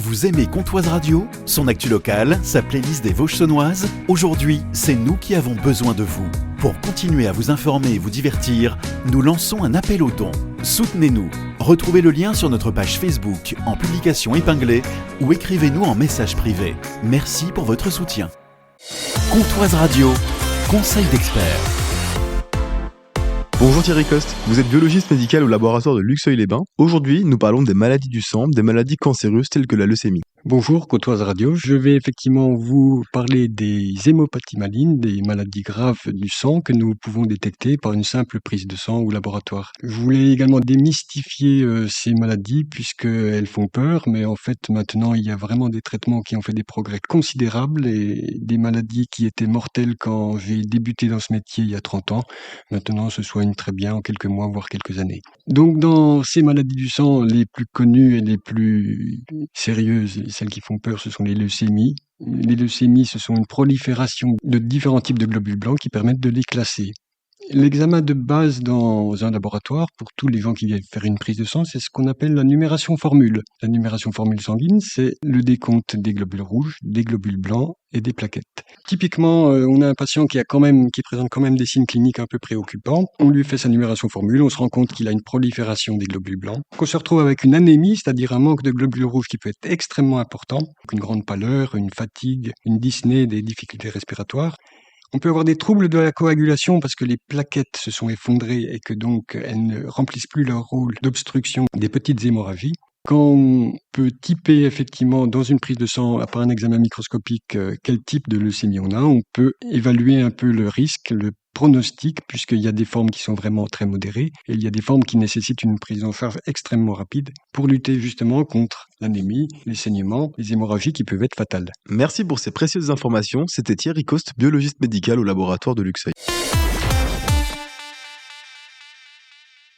Vous aimez Comtoise Radio, son actu locale, sa playlist des Vosges saunoises? Aujourd'hui, c'est nous qui avons besoin de vous. Pour continuer à vous informer et vous divertir, nous lançons un appel aux dons. Soutenez-nous. Retrouvez le lien sur notre page Facebook en publication épinglée ou écrivez-nous en message privé. Merci pour votre soutien. Comtoise Radio, conseil d'experts. Bonjour Thierry Coste, vous êtes biologiste médical au laboratoire de Luxeuil-les-Bains. Aujourd'hui, nous parlons des maladies du sang, des maladies cancéreuses telles que la leucémie. Bonjour Comtoise Radio, je vais effectivement vous parler des hémopathies malignes, des maladies graves du sang que nous pouvons détecter par une simple prise de sang au laboratoire. Je voulais également démystifier ces maladies puisqu'elles font peur, mais en fait maintenant il y a vraiment des traitements qui ont fait des progrès considérables et des maladies qui étaient mortelles quand j'ai débuté dans ce métier il y a 30 ans, maintenant se soignent très bien en quelques mois voire quelques années. Donc dans ces maladies du sang, les plus connues et les plus sérieuses, celles qui font peur, ce sont les leucémies. Les leucémies, ce sont une prolifération de différents types de globules blancs qui permettent de les classer. L'examen de base dans un laboratoire, pour tous les gens qui viennent faire une prise de sang, c'est ce qu'on appelle la numération formule. La numération formule sanguine, c'est le décompte des globules rouges, des globules blancs et des plaquettes. Typiquement, on a un patient qui présente quand même des signes cliniques un peu préoccupants. On lui fait sa numération formule, on se rend compte qu'il a une prolifération des globules blancs, qu'on se retrouve avec une anémie, c'est-à-dire un manque de globules rouges qui peut être extrêmement important, donc une grande pâleur, une fatigue, une dyspnée, des difficultés respiratoires. On peut avoir des troubles de la coagulation parce que les plaquettes se sont effondrées et que donc elles ne remplissent plus leur rôle d'obstruction des petites hémorragies. Quand on peut typer effectivement dans une prise de sang, par un examen microscopique, quel type de leucémie on a, on peut évaluer un peu le risque, le pronostic, puisqu'il y a des formes qui sont vraiment très modérées et il y a des formes qui nécessitent une prise en charge extrêmement rapide pour lutter justement contre l'anémie, les saignements, les hémorragies qui peuvent être fatales. Merci pour ces précieuses informations, c'était Thierry Coste, biologiste médical au laboratoire de Luxeuil.